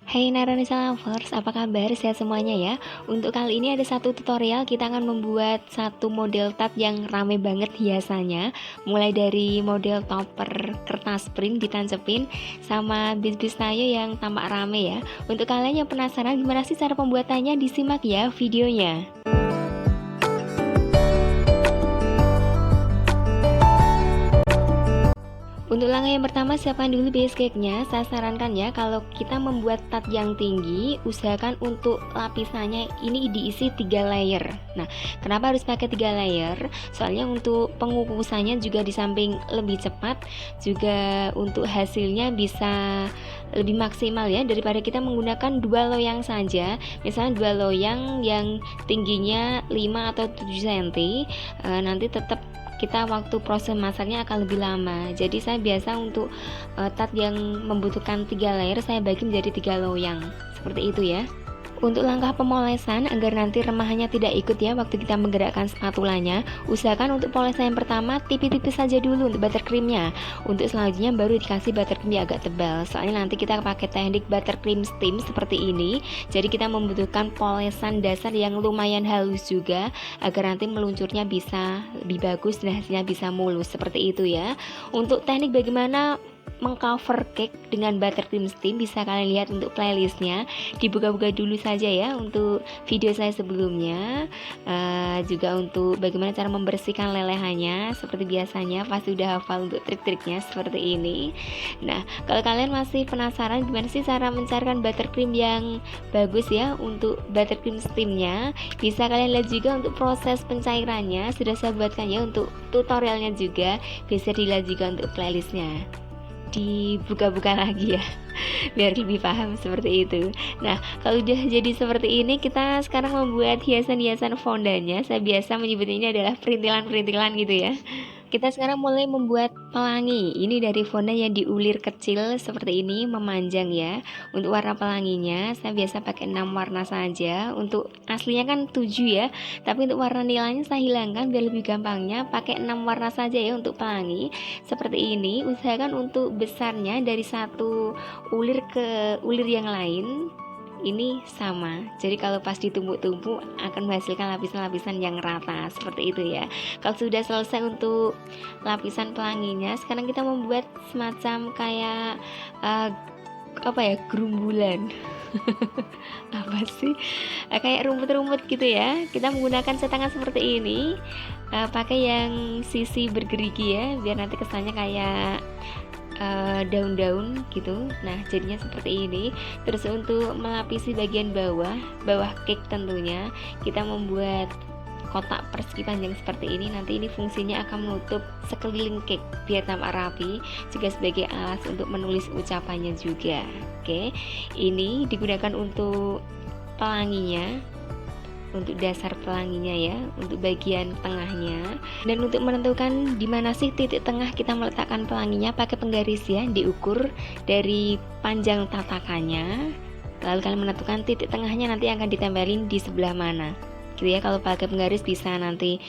Hai Naranisa Lovers, apa kabar? Sehat semuanya ya. Untuk kali ini ada satu tutorial, kita akan membuat satu model tat yang rame banget hiasannya. Mulai dari model topper kertas print ditancepin sama bis-bis tayo yang tampak rame ya. Untuk kalian yang penasaran gimana sih cara pembuatannya, disimak ya videonya. Untuk langkah yang pertama, siapkan dulu base cake-nya. Saya sarankan ya, kalau kita membuat tat yang tinggi, usahakan untuk lapisannya ini diisi 3 layer. Nah, kenapa harus pakai 3 layer? Soalnya untuk pengukusannya juga di samping lebih cepat, juga untuk hasilnya bisa lebih maksimal ya, daripada kita menggunakan 2 loyang saja. Misalnya 2 loyang yang tingginya 5 atau 7 cm, nanti tetap kita waktu proses masaknya akan lebih lama. Jadi saya biasa untuk tat yang membutuhkan 3 layer, saya bagi menjadi 3 loyang seperti itu ya. Untuk langkah pemolesan agar nanti remahannya tidak ikut ya waktu kita menggerakkan spatulanya, usahakan untuk polesan yang pertama tipis-tipis saja dulu untuk buttercreamnya. Untuk selanjutnya baru dikasih buttercream yang agak tebal. Soalnya nanti kita pakai teknik buttercream steam seperti ini. Jadi kita membutuhkan polesan dasar yang lumayan halus juga agar nanti meluncurnya bisa lebih bagus dan hasilnya bisa mulus seperti itu ya. Untuk teknik bagaimana mengcover cake dengan buttercream steam bisa kalian lihat untuk playlistnya, dibuka-buka dulu saja ya untuk video saya sebelumnya. Juga untuk bagaimana cara membersihkan lelehannya, seperti biasanya pasti udah hafal untuk trik-triknya seperti ini. Nah, kalau kalian masih penasaran gimana sih cara mencairkan buttercream yang bagus ya untuk buttercream steamnya, bisa kalian lihat juga untuk proses pencairannya sudah saya buatkan ya untuk tutorialnya juga, bisa dilihat juga untuk playlistnya, dibuka-buka lagi ya biar lebih paham seperti itu. Nah, kalau udah jadi seperti ini, kita sekarang membuat hiasan-hiasan fondantnya. Saya biasa menyebutnya ini adalah perintilan-perintilan gitu ya. Kita sekarang mulai membuat pelangi. Ini dari fondant yang diulir kecil seperti ini, memanjang ya. Untuk warna pelanginya saya biasa pakai 6 warna saja. Untuk aslinya kan 7 ya, tapi untuk warna nilainya saya hilangkan biar lebih gampangnya, pakai 6 warna saja ya untuk pelangi. Seperti ini, usahakan untuk besarnya dari satu ulir ke ulir yang lain ini sama. Jadi kalau pas ditumpuk-tumpuk akan menghasilkan lapisan-lapisan yang rata seperti itu ya. Kalau sudah selesai untuk lapisan pelanginya, sekarang kita membuat semacam kayak gerumbulan apa sih, kayak rumput-rumput gitu ya. Kita menggunakan setangan seperti ini, pakai yang sisi bergerigi ya, biar nanti kesannya kayak daun-daun gitu. Nah, jadinya seperti ini. Terus untuk melapisi bagian bawah cake tentunya kita membuat kotak persegi panjang seperti ini. Nanti ini fungsinya akan menutup sekeliling cake biar tampak rapi, juga sebagai alas untuk menulis ucapannya juga. Oke, ini digunakan untuk pelanginya, untuk dasar pelanginya ya, untuk bagian tengahnya. Dan untuk menentukan di mana sih titik tengah kita meletakkan pelanginya, pakai penggaris ya, diukur dari panjang tatakannya, lalu kalian menentukan titik tengahnya nanti akan ditempelin di sebelah mana gitu ya. Kalau pakai penggaris bisa nanti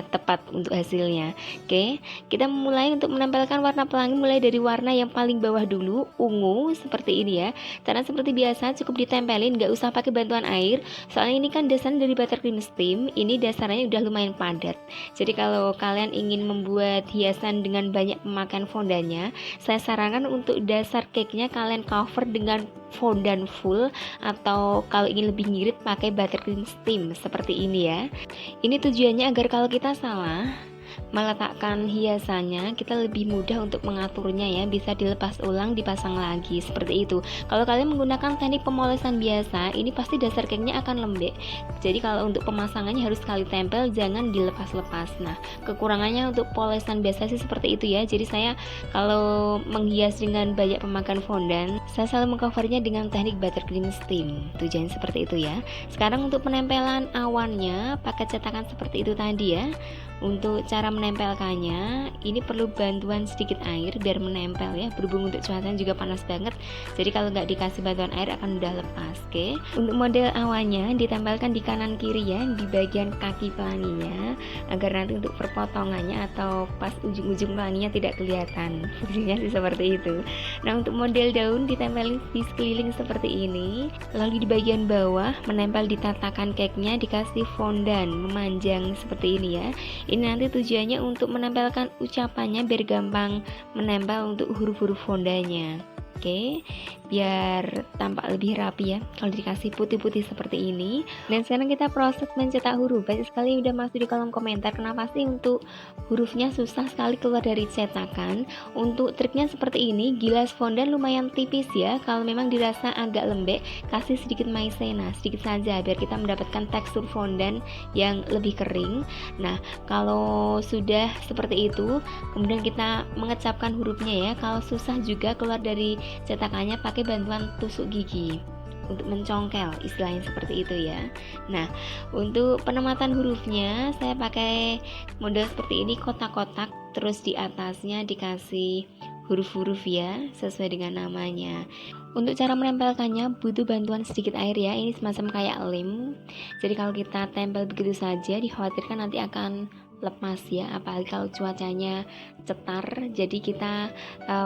tepat untuk hasilnya. Oke, kita mulai untuk menempelkan warna pelangi mulai dari warna yang paling bawah dulu, ungu seperti ini ya. Karena seperti biasa cukup ditempelin, nggak usah pakai bantuan air. Soalnya ini kan dasarnya dari buttercream steam, ini dasarnya udah lumayan padat. Jadi kalau kalian ingin membuat hiasan dengan banyak pemakaian fondantnya, saya sarankan untuk dasar cake-nya kalian cover dengan fondant full, atau kalau ingin lebih ngirit pakai buttercream steam seperti ini ya. Ini tujuannya agar kalau kita salah meletakkan hiasannya, kita lebih mudah untuk mengaturnya ya, bisa dilepas ulang, dipasang lagi seperti itu. Kalau kalian menggunakan teknik pemolesan biasa, ini pasti dasar cake-nya akan lembek. Jadi kalau untuk pemasangannya harus sekali tempel, jangan dilepas-lepas. Nah, kekurangannya untuk polesan biasa sih seperti itu ya. Jadi saya kalau menghias dengan banyak pemakaian fondant, saya selalu mengcovernya dengan teknik buttercream steam. Tujuannya seperti itu ya. Sekarang untuk penempelan awannya pakai cetakan seperti itu tadi ya. Untuk cara cara menempelkannya, ini perlu bantuan sedikit air biar menempel ya. Berhubung untuk cuacanya juga panas banget, jadi kalau nggak dikasih bantuan air akan mudah lepas. Oke, untuk model awalnya ditempelkan di kanan kiri ya, di bagian kaki pelanginya, agar nanti untuk perpotongannya atau pas ujung-ujung pelanginya tidak kelihatan. Fungsinya sih seperti itu. Nah, untuk model daun ditempel di sekeliling seperti ini, lalu di bagian bawah menempel di tatakan cake-nya dikasih fondan memanjang seperti ini ya. Ini nanti tujuannya untuk menempelkan ucapannya biar gampang menempel untuk huruf-huruf fondanya. Oke, biar tampak lebih rapi ya kalau dikasih putih-putih seperti ini. Dan sekarang kita proses mencetak huruf. Banyak sekali yang udah masuk di kolom komentar, kenapa sih untuk hurufnya susah sekali keluar dari cetakan. Untuk triknya seperti ini, gilas fondan lumayan tipis ya. Kalau memang dirasa agak lembek, kasih sedikit maizena, sedikit saja biar kita mendapatkan tekstur fondan yang lebih kering. Nah, kalau sudah seperti itu, kemudian kita mengecapkan hurufnya ya. Kalau susah juga keluar dari cetakannya, pakai bantuan tusuk gigi untuk mencongkel, istilahnya seperti itu ya. Nah, untuk penempatan hurufnya saya pakai model seperti ini, kotak-kotak, terus di atasnya dikasih huruf-huruf ya, sesuai dengan namanya. Untuk cara menempelkannya butuh bantuan sedikit air ya, ini semacam kayak lem. Jadi kalau kita tempel begitu saja, dikhawatirkan nanti akan lepas ya, apalagi kalau cuacanya cetar, jadi kita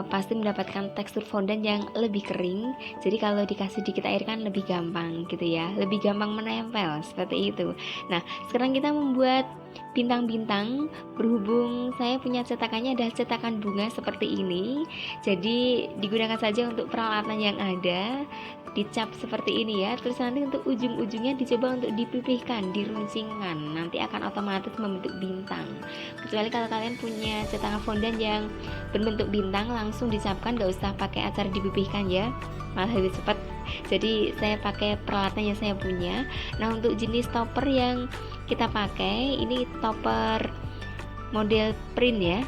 pasti mendapatkan tekstur fondan yang lebih kering. Jadi kalau dikasih dikit air kan lebih gampang gitu ya, lebih gampang menempel seperti itu. Nah, sekarang kita membuat bintang-bintang. Berhubung saya punya cetakannya ada cetakan bunga seperti ini, jadi digunakan saja untuk peralatan yang ada, dicap seperti ini ya. Terus nanti untuk ujung-ujungnya dicoba untuk dipipihkan, diruncingkan, nanti akan otomatis membentuk bintang. Kecuali kalau kalian punya cetakan fondan yang berbentuk bintang, langsung dicapkan, gak usah pakai acar dipipihkan ya, malah lebih cepat. Jadi saya pakai peralatan yang saya punya. Nah, untuk jenis topper yang kita pakai, ini topper model print ya.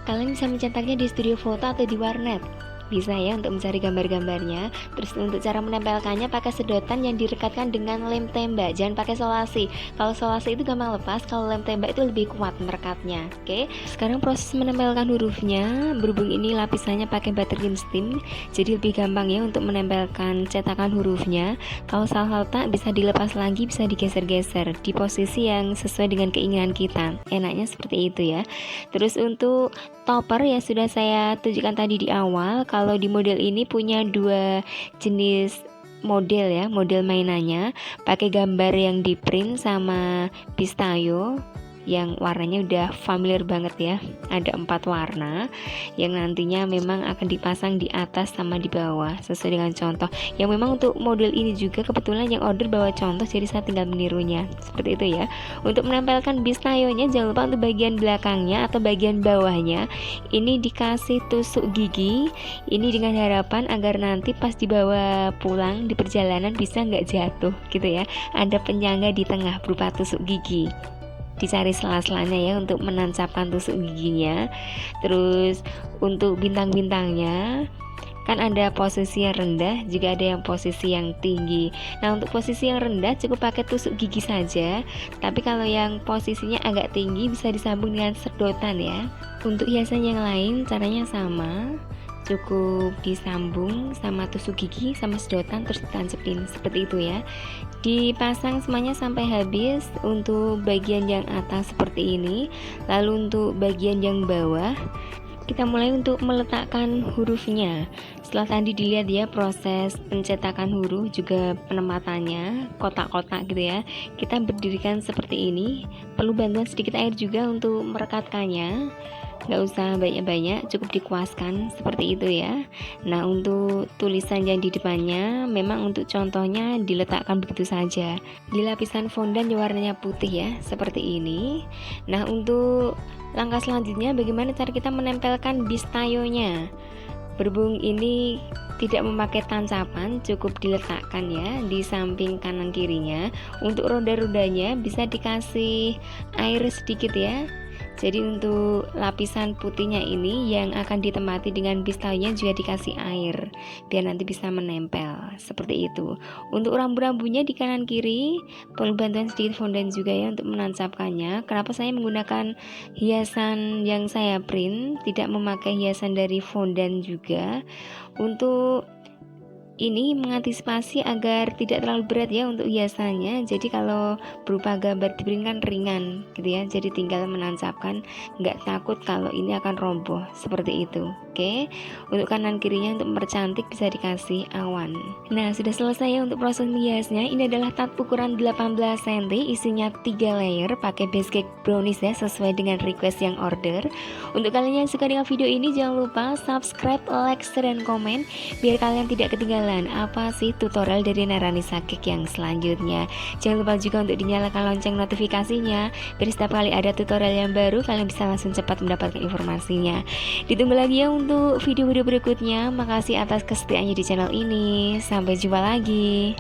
Kalian bisa mencetaknya di studio foto atau di warnet, bisa ya untuk mencari gambar-gambarnya. Terus untuk cara menempelkannya pakai sedotan yang direkatkan dengan lem tembak, jangan pakai solasi. Kalau solasi itu gampang lepas, kalau lem tembak itu lebih kuat merekatnya. Oke, sekarang proses menempelkan hurufnya. Berhubung ini lapisannya pakai buttercream steam, jadi lebih gampang ya untuk menempelkan cetakan hurufnya. Kalau salah letak bisa dilepas lagi, bisa digeser-geser di posisi yang sesuai dengan keinginan kita. Enaknya seperti itu ya. Terus untuk topper yang sudah saya tunjukkan tadi di awal, kalau di model ini punya dua jenis model ya, model mainannya pakai gambar yang di print sama pistachio yang warnanya udah familiar banget ya. Ada 4 warna yang nantinya memang akan dipasang di atas sama di bawah sesuai dengan contoh. Yang memang untuk model ini juga kebetulan yang order bawa contoh, jadi saya tinggal menirunya seperti itu ya. Untuk menempelkan pistachio-nya jangan lupa untuk bagian belakangnya atau bagian bawahnya ini dikasih tusuk gigi. Ini dengan harapan agar nanti pas dibawa pulang di perjalanan bisa nggak jatuh gitu ya. Ada penyangga di tengah berupa tusuk gigi, dicari sela-selanya ya untuk menancapkan tusuk giginya. Terus untuk bintang-bintangnya kan ada posisi yang rendah, juga ada yang posisi yang tinggi. Nah, untuk posisi yang rendah cukup pakai tusuk gigi saja, tapi kalau yang posisinya agak tinggi bisa disambung dengan sedotan ya. Untuk hiasan yang lain caranya sama, cukup disambung sama tusuk gigi sama sedotan terus ditancepin seperti itu ya. Dipasang semuanya sampai habis untuk bagian yang atas seperti ini. Lalu untuk bagian yang bawah kita mulai untuk meletakkan hurufnya. Setelah tadi dilihat ya proses pencetakan huruf juga penempatannya, kotak-kotak gitu ya, kita berdirikan seperti ini. Perlu bantuan sedikit air juga untuk merekatkannya, nggak usah banyak-banyak, cukup dikuaskan seperti itu ya. Nah, untuk tulisan yang di depannya memang untuk contohnya diletakkan begitu saja di lapisan fondan yang warnanya putih ya, seperti ini. Nah, untuk langkah selanjutnya bagaimana cara kita menempelkan pistachio-nya. Berhubung ini tidak memakai tancapan, cukup diletakkan ya di samping kanan kirinya. Untuk roda-rodanya bisa dikasih air sedikit ya. Jadi untuk lapisan putihnya ini yang akan ditemati dengan pistolnya juga dikasih air biar nanti bisa menempel seperti itu. Untuk rambu-rambunya di kanan kiri perlu bantuan sedikit fondant juga ya untuk menancapkannya. Kenapa saya menggunakan hiasan yang saya print, tidak memakai hiasan dari fondant juga, untuk ini mengantisipasi agar tidak terlalu berat ya untuk hiasannya. Jadi kalau berupa gambar di kan ringan gitu ya, jadi tinggal menancapkan, nggak takut kalau ini akan roboh seperti itu. Oke, untuk kanan kirinya untuk mempercantik bisa dikasih awan. Nah, sudah selesai ya untuk proses menghiasnya. Ini adalah tat ukuran 18 cm, isinya 3 layer, pakai base cake brownies ya, sesuai dengan request yang order. Untuk kalian yang suka dengan video ini, jangan lupa subscribe, like, share, dan komen biar kalian tidak ketinggalan apa sih tutorial dari Naranisa Cake yang selanjutnya. Jangan lupa juga untuk dinyalakan lonceng notifikasinya biar setiap kali ada tutorial yang baru kalian bisa langsung cepat mendapatkan informasinya. Ditunggu lagi ya untuk video-video berikutnya. Makasih atas kesetiaannya di channel ini. Sampai jumpa lagi.